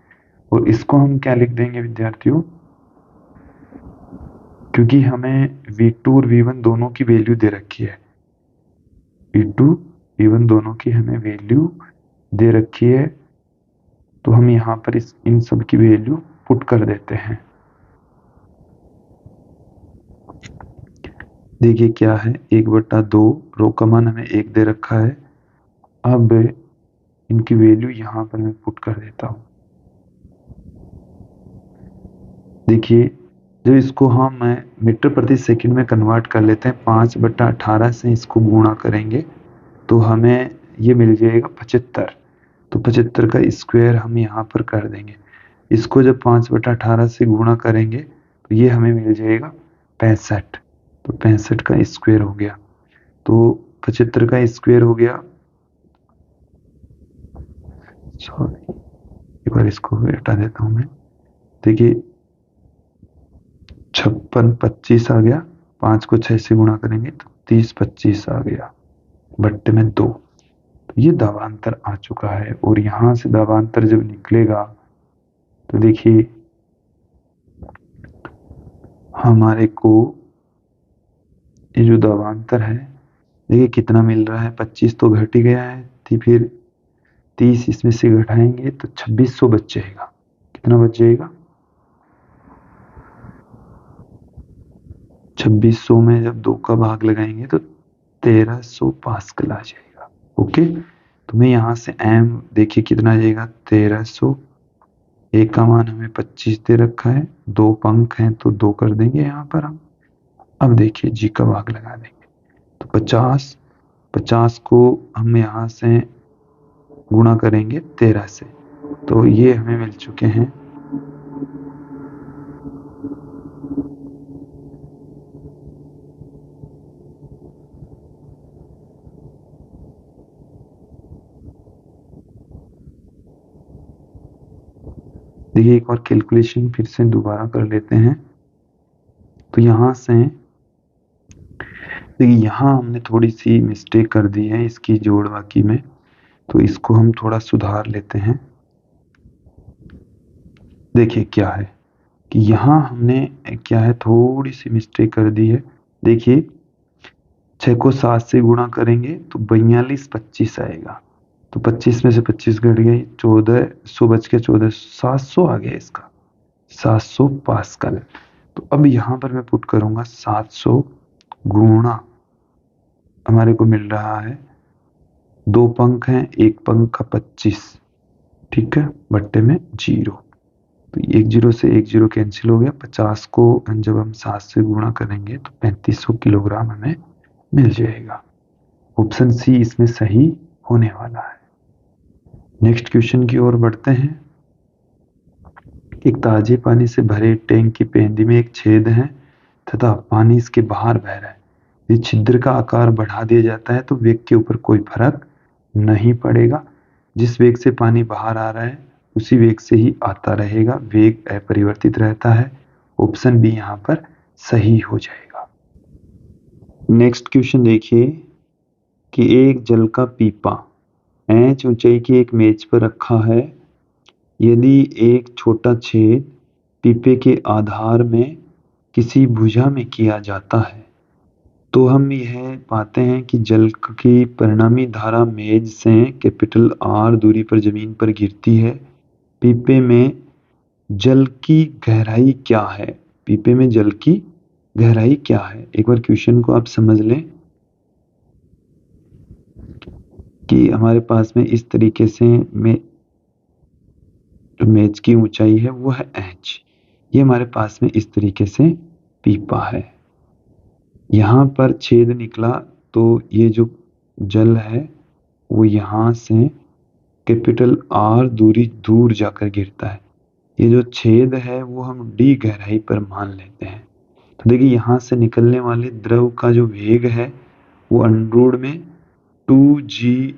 और इसको हम क्या लिख देंगे विद्यार्थियों, क्योंकि हमें V2 और V1 दोनों की वैल्यू दे रखी है, V2 V1 दोनों की हमें वैल्यू दे रखी है, तो हम यहाँ पर इन सब की वैल्यू पुट कर देते हैं। देखिए क्या है, 1/2 रो का मान हमें 1 दे रखा है। अब इनकी वैल्यू यहाँ पर मैं पुट कर देता हूँ। देखिए जब इसको हम मीटर प्रति सेकंड में कन्वर्ट कर लेते हैं, 5/18 से इसको गुणा करेंगे तो हमें ये मिल जाएगा 75। तो 75 का स्क्वायर हम यहाँ पर कर देंगे। इसको जब 5/18 से गुणा करेंगे तो ये हमें मिल जाएगा 65। तो 65 का स्क्वायर हो गया, तो 75 का स्क्वायर हो गया, सॉरी एक बार इसको हटा देता हूं मैं। देखिए 56 25 आ गया, 5 को 6 से गुणा करेंगे तो 30 25 आ गया, बट्टे में 2। तो ये दाबांतर आ चुका है, और यहां से दाबांतर जब निकलेगा तो देखिए हमारे को ये जो दाबांतर है, देखिए कितना मिल रहा है, 25 तो घट ही गया है, फिर 30 इसमें से घटाएंगे तो 2600 बच जाएगा। कितना बच जाएगा, 2600 में जब 2 का भाग लगाएंगे तो 1300 पास्कल आ जाएगा। ओके, तो मैं यहाँ से एम देखिए कितना आ जाएगा, 1300। एक का मान हमें 25 दे रखा है, 2 पंख हैं तो 2 कर देंगे यहाँ पर हम। अब देखिए जी का भाग लगा देंगे तो 50 को हम यहाँ से गुणा करेंगे 13 से, तो ये हमें मिल चुके हैं देखिए एक बार कैलकुलेशन फिर से दोबारा कर लेते हैं। तो यहाँ से देखिए यहाँ हमने थोड़ी सी मिस्टेक कर दी है इसकी जोड़ बाकी में, तो इसको हम थोड़ा सुधार लेते हैं। देखिए क्या है कि यहाँ हमने क्या है थोड़ी सी मिस्टेक कर दी है। देखिए 6 को 7 से गुणा करेंगे तो 42 25 आएगा, तो 25 में से 25 घट गई, 1400 बच के 14, 700 आ गया इसका, 700 पास्कल। तो अब यहाँ पर मैं पुट करूंगा 700 गुणा, हमारे को मिल रहा है 2 पंख हैं, एक पंख का 25, ठीक है, बट्टे में 0। तो एक 0 से एक 0 कैंसिल हो गया। 50 को जब हम 7 से गुणा करेंगे तो 3500 किलोग्राम हमें मिल जाएगा। ऑप्शन सी इसमें सही होने वाला है। नेक्स्ट क्वेश्चन की ओर बढ़ते हैं। एक ताजे पानी से भरे टैंक की पेंदी में एक छेद है तथा पानी इसके बाहर बह रहा है। यदि छिद्र का आकार बढ़ा दिया जाता है तो वेग के ऊपर कोई फर्क नहीं पड़ेगा। जिस वेग से पानी बाहर आ रहा है उसी वेग से ही आता रहेगा, वेग अपरिवर्तित रहता है। ऑप्शन बी यहाँ पर सही हो जाएगा। नेक्स्ट क्वेश्चन देखिए कि एक जल का पीपा एच ऊंचाई की एक मेज पर रखा है। यदि एक छोटा छेद पीपे के आधार में किसी भुजा में किया जाता है तो हम यह पाते हैं कि जल की परिणामी धारा मेज से कैपिटल आर दूरी पर जमीन पर गिरती है। पीपे में जल की गहराई क्या है? पीपे में जल की गहराई क्या है? एक बार क्वेश्चन को आप समझ लें कि हमारे पास में इस तरीके से जो मेज की ऊंचाई है वो है h। ये हमारे पास में इस तरीके से पीपा है। यहाँ पर छेद निकला तो ये जो जल है वो यहाँ से कैपिटल आर दूरी दूर जाकर गिरता है। ये जो छेद है वो हम डी गहराई पर मान लेते हैं। तो देखिए यहाँ से निकलने वाले द्रव का जो वेग है वो अंडरूट में 2g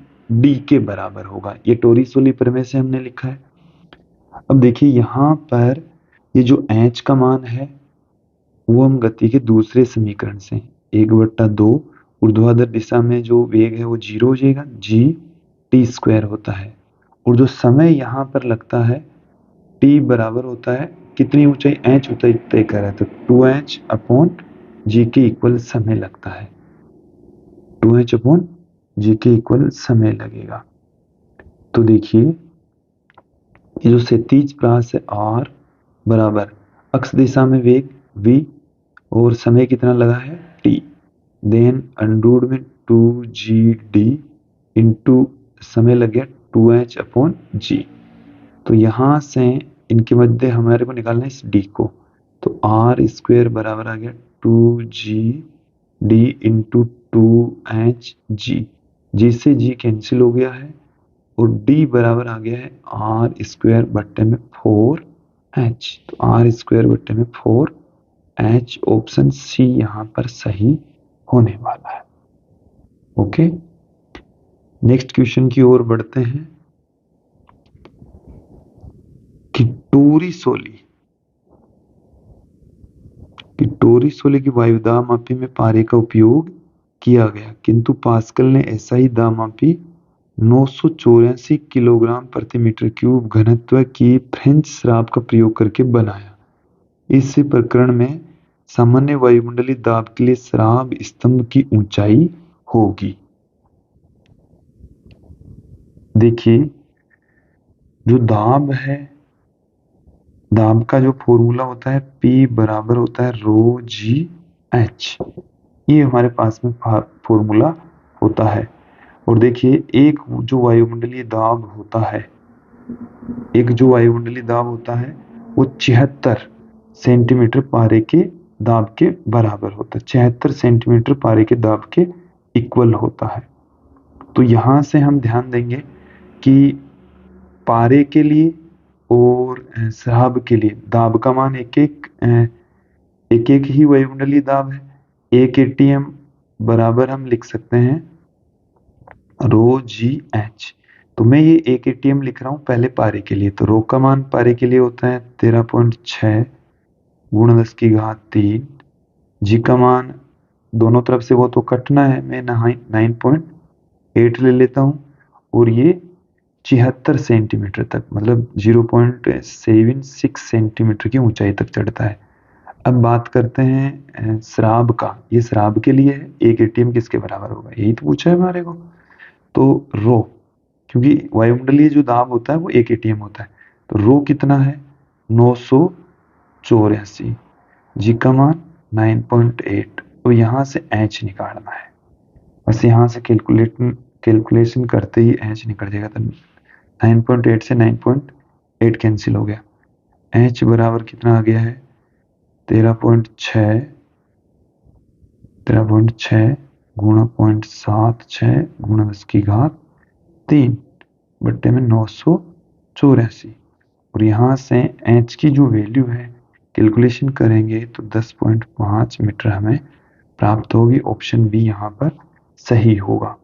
के बराबर होगा। ये टोरिसोली प्रमेय से हमने लिखा है। अब देखिए यहाँ पर ये जो h का मान है वो हम गति के दूसरे समीकरण से 1/2 ऊर्ध्वाधर दिशा में जो वेग है वो 0 हो जाएगा, g t² होता है। और जो समय यहाँ पर लगता है t बराबर होता है कितनी ऊंचाई h ऊंचाई तय कर रहा है तो 2h अपॉन g के इक्वल समय लगता है। 2h अपॉन g के इक्वल समय लगेगा। तो देखिए ये जो क्षैतिज प्रास है r बराबर अक्ष दिशा में वेग v और समय कितना लगा है t, देन अंडरूट में 2gd इंटू समय लग गया 2h अपॉन g। तो यहाँ से इनके मध्य हमारे को निकालना है इस d को, तो r² बराबर आ गया 2gd इंटू 2hg। g से g कैंसिल हो गया है और d बराबर आ गया है r² बट्टे में 4h। तो r² बट्टे में 4h। ऑप्शन सी यहाँ पर सही होने वाला है। ओके, नेक्स्ट क्वेश्चन की ओर बढ़ते हैं कि टोरिसोली की वायुदाब मापी में पारे का उपयोग किया गया, किंतु पास्कल ने ऐसा ही दाब मापी 984 किलोग्राम प्रति मीटर क्यूब घनत्व की फ्रेंच शराब का प्रयोग करके बनाया। इस प्रकरण में सामान्य वायुमंडलीय दाब के लिए शराब स्तंभ की ऊंचाई होगी। देखिए जो दाब है, दाब का जो फॉर्मूला होता है P बराबर होता है रो जी एच। ये हमारे पास में फॉर्मूला होता है। और देखिए एक जो वायुमंडलीय दाब होता है, वो 76 सेंटीमीटर पारे के दाब के बराबर होता है। 76 सेंटीमीटर पारे के दाब के इक्वल होता है। तो यहां से हम ध्यान देंगे कि पारे के लिए और शराब के लिए दाब का मान एक एक ही वायुमंडलीय दाब है। 1 atm बराबर हम लिख सकते हैं रो जी एच। तो मैं ये 1 atm लिख रहा हूं पहले पारे के लिए। तो रो का मान पारे के लिए होता है 13.6 गुणा 10⁻³ जी का मान दोनों तरफ से वो तो कटना है, मैं 9.8 ले लेता हूं और ये 76 सेंटीमीटर तक मतलब 0.76 सेंटीमीटर की ऊंचाई तक चढ़ता है। अब बात करते हैं शराब का। ये शराब के लिए है, 1 atm किसके बराबर होगा, यही तो पूछा है हमारे को। तो रो, क्योंकि वायुमंडलीय जो दाब होता है वो 1 atm होता है, तो रो कितना है 984, जी का मान 9.8 और यहाँ से h निकालना है। बस यहाँ से कैलकुलेशन करते ही एच निकल जाएगा। तो 9.8 से 9.8 कैंसिल हो गया। एच बराबर कितना आ गया है 13.6 गुणा 0.76 गुणा 10⁻³ बट्टे में 984। और यहाँ से एच की जो वैल्यू है कैलकुलेशन करेंगे तो 10.5 मीटर हमें प्राप्त होगी। ऑप्शन बी यहाँ पर सही होगा।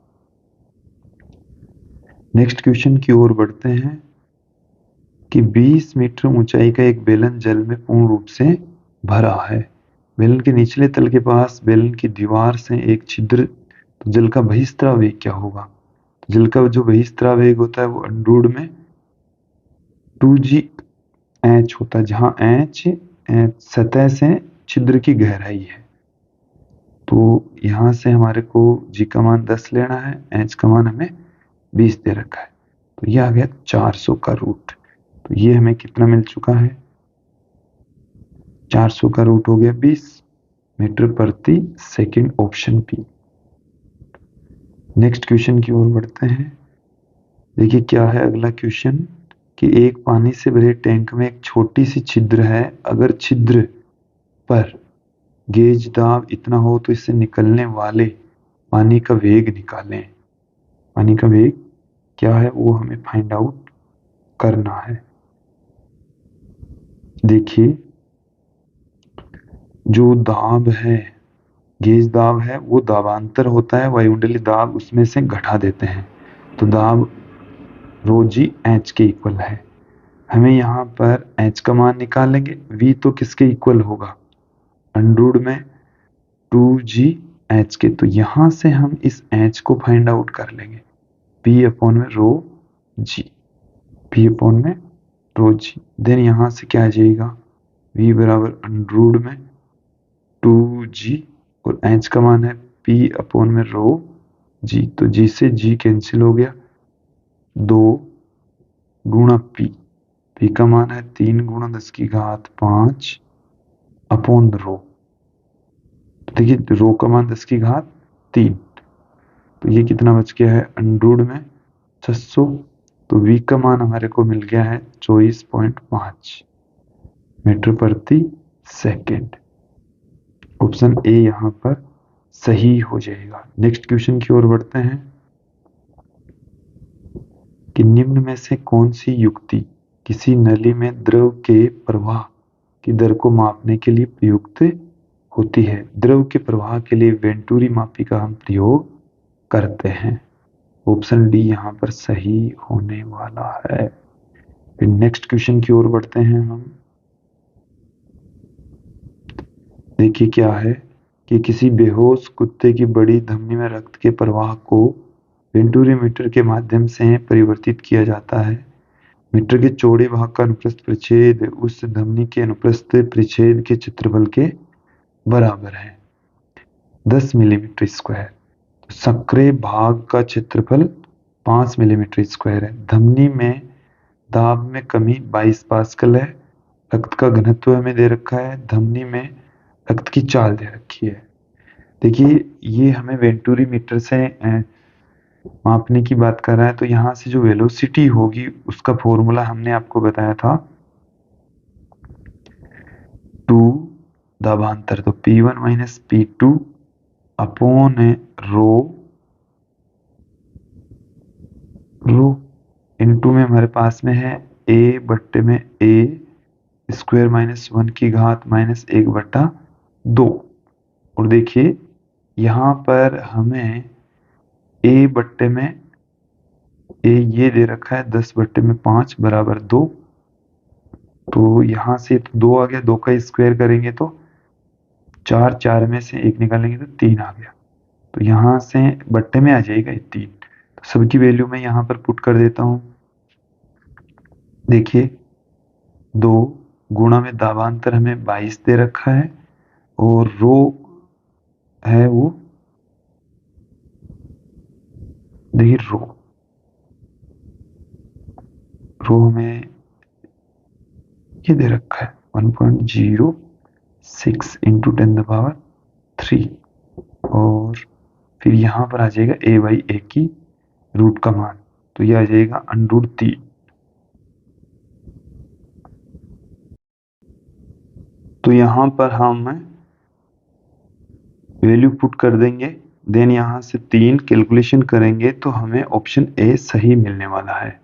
नेक्स्ट क्वेश्चन की ओर बढ़ते हैं कि 20 मीटर ऊंचाई का एक बेलन जल में पूर्ण रूप से भरा है। बेलन के निचले तल के पास बेलन की दीवार से एक छिद्र, तो जल का बहिस्त्राव वेग क्या होगा? तो जल का जो बहिस्त्राव वेग होता है वो अंडरूट में 2g(h) होता है, जहां h सतह से छिद्र की गहराई है। तो यहां से हमारे को g का मान 10 लेना है, h का मान हमें 20 दे रखा है। तो ये आ गया 400 का रूट। तो ये हमें कितना मिल चुका है 400 का रूट हो गया 20 मीटर प्रति second, option P. Next question की ओर बढ़ते हैं। देखिए क्या है अगला क्वेश्चन कि एक पानी से भरे टैंक में एक छोटी सी छिद्र है। अगर छिद्र पर गेज दाब इतना हो तो इससे निकलने वाले पानी का वेग निकालें। पानी का वेग क्या है वो हमें फाइंड आउट करना है। देखिए जो दाब है, गेज दाब है, वो दाबांतर होता है, वायुमंडलीय दाब उसमें से घटा देते हैं। तो दाब ρg(h) के इक्वल है। हमें यहाँ पर h का मान निकालेंगे। v तो किसके इक्वल होगा अंडरूट में 2g(h) के। तो यहाँ से हम इस h को फाइंड आउट कर लेंगे p/ρg, p/ρg। देन यहाँ से क्या आ जाएगा v बराबर अंडरूट में 2g और h का मान है p/ρg। तो g से g कैंसिल हो गया, 2 गुणा p, p का मान है 3 गुणा 10⁵ अपॉन रो। देखिए रो का मान 10⁵3, तो ये कितना बच गया है अंडरूट में 600। तो v का मान हमारे को मिल गया है 24.5 मीटर प्रति सेकंड। ऑप्शन ए यहाँ पर सही हो जाएगा। नेक्स्ट क्वेश्चन की ओर बढ़ते हैं कि निम्न में से कौन सी युक्ति किसी नली में द्रव के प्रवाह की दर को मापने के लिए प्रयुक्त होती है? द्रव के प्रवाह के लिए वेंटूरी मापी का हम प्रयोग करते हैं। ऑप्शन डी यहाँ पर सही होने वाला है। फिर नेक्स्ट क्वेश्चन की ओर बढ़ते हैं हम। देखिए क्या है कि किसी बेहोश कुत्ते की बड़ी धमनी में रक्त के प्रवाह को वेंटूरी मीटर के माध्यम से परिवर्तित किया जाता है। मीटर के चौड़े भाग का अनुप्रस्थ परिच्छेद उस धमनी के अनुप्रस्थ परिच्छेद के क्षेत्रफल के बराबर है 10 मिलीमीटर स्क्वायर। तो सक्रिय भाग का क्षेत्रफल 5 मिलीमीटर स्क्वायर है। धमनी में दाब में कमी 22 पास्कल है। रक्त का घनत्व हमें दे रखा है, धमनी में रक्त की चाल दे रखी है। देखिए ये हमें वेंटूरी मीटर से मापने की बात कर रहा है। तो यहाँ से जो वेलोसिटी होगी उसका फॉर्मूला हमने आपको बताया था 2 दाबांतर, तो P1 minus P2 upon rho into में हमारे पास में है a बट्टे में a स्क्वायर माइनस 1⁻⁻1/2। और देखिए यहाँ पर हमें a बट्टे में a ये दे रखा है 10/5 बराबर 2। तो यहाँ से तो 2 आ गया, 2 का स्क्वायर करेंगे तो 4, 4 में से 1 निकालेंगे तो 3 आ गया। तो यहाँ से बट्टे में आ जाएगा 3। तो सबकी वैल्यू मैं यहाँ पर पुट कर देता हूँ। देखिए 2 गुणा में दाबांतर हमें 22 दे रखा है और रो है वो, देखिए रो हमें ये दे रखा है 1.06 इंटू 10⁻³ और फिर यहाँ पर आ जाएगा a/a की रूट का मान, तो यह आ जाएगा √3। तो यहाँ पर हम वैल्यू पुट कर देंगे, देन यहाँ से 3 कैलकुलेशन करेंगे तो हमें ऑप्शन ए सही मिलने वाला है।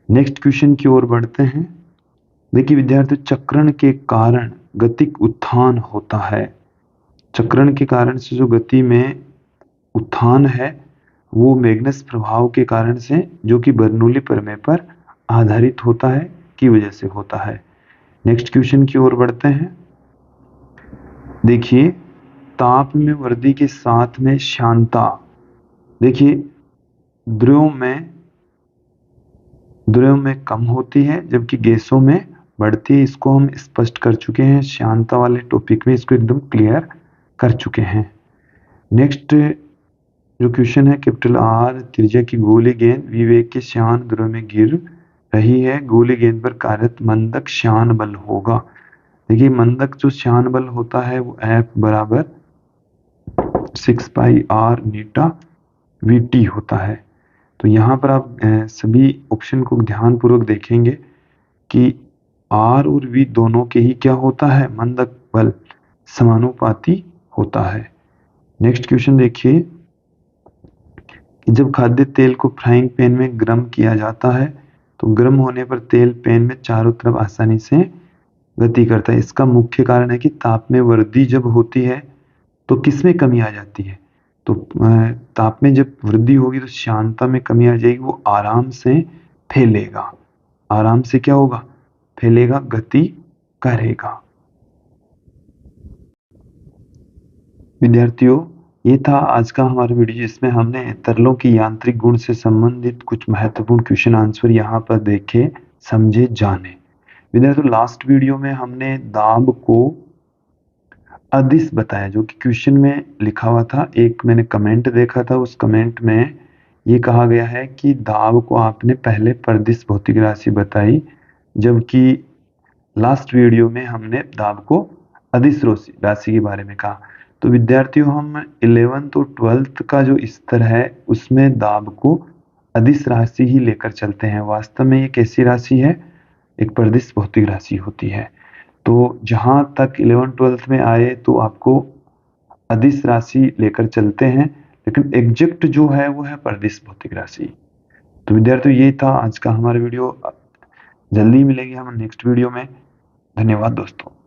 नेक्स्ट क्वेश्चन की ओर बढ़ते हैं। देखिए विद्यार्थियों, चक्रण के कारण गतिक उत्थान होता है। चक्रण के कारण से जो गति में उत्थान है वो मैग्नस प्रभाव के कारण से, जो कि बर्नौली प्रमेय पर आधारित होता है, की वजह से होता है। नेक्स्ट क्वेश्चन की ओर बढ़ते हैं। देखिए, ताप में वृद्धि के साथ में श्यानता, देखिए द्रव्यों में कम होती है जबकि गैसों में बढ़ती है। इसको हम स्पष्ट कर चुके हैं श्यानता वाले टॉपिक में, इसको एकदम क्लियर कर चुके हैं। नेक्स्ट जो क्वेश्चन है, कैपिटल आर त्रिज्या की गोली गेंद विवेक के श्यान द्रव में गिर रही है, गोली गेंद पर कार्यरत मंदक श्यान बल होगा। देखिए मंदक जो श्यान बल होता है वो F बराबर 6πr नीटा VT होता है। तो यहाँ पर आप सभी ऑप्शन को ध्यानपूर्वक देखेंगे कि R और V दोनों के ही क्या होता है, मंदक बल समानुपाती होता है। नेक्स्ट क्वेश्चन देखिए कि जब खाद्य तेल को फ्राइंग पैन में गर्म किया जाता है तो गर्म होने पर तेल पैन में चारों तरफ आसानी से गति करता है। इसका मुख्य कारण है कि ताप में वृद्धि जब होती है तो किस में कमी आ जाती है, तो ताप में जब वृद्धि होगी तो श्यानता में कमी आ जाएगी, वो आराम से फैलेगा। आराम से क्या होगा, फैलेगा, गति करेगा। विद्यार्थियों, ये था आज का हमारा वीडियो जिसमें हमने तरलों की यांत्रिक गुण से संबंधित कुछ महत्वपूर्ण क्वेश्चन आंसर यहाँ पर देखे, समझे, जाने। विद्यार्थियों, लास्ट वीडियो में हमने दाब को अदिश बताया, जो कि क्वेश्चन में लिखा हुआ था। एक मैंने कमेंट देखा था, उस कमेंट में ये कहा गया है कि दाब को आपने पहले परदिश भौतिक राशि बताई, जबकि लास्ट वीडियो में हमने दाब को अदिश राशि के बारे में कहा। तो विद्यार्थियों, हम 11th और 12th का जो स्तर है उसमें दाब को अदिश राशि ही लेकर चलते हैं। वास्तव में ये कैसी राशि है, एक परदिश भौतिक राशि होती है। तो जहां तक 11th-12th में आए तो आपको अदिश राशि लेकर चलते हैं, लेकिन एग्जैक्ट जो है वो है परदिश भौतिक राशि। तो विद्यार्थियों, ये था आज का हमारा वीडियो। जल्दी मिलेंगे हम नेक्स्ट वीडियो में। धन्यवाद दोस्तों।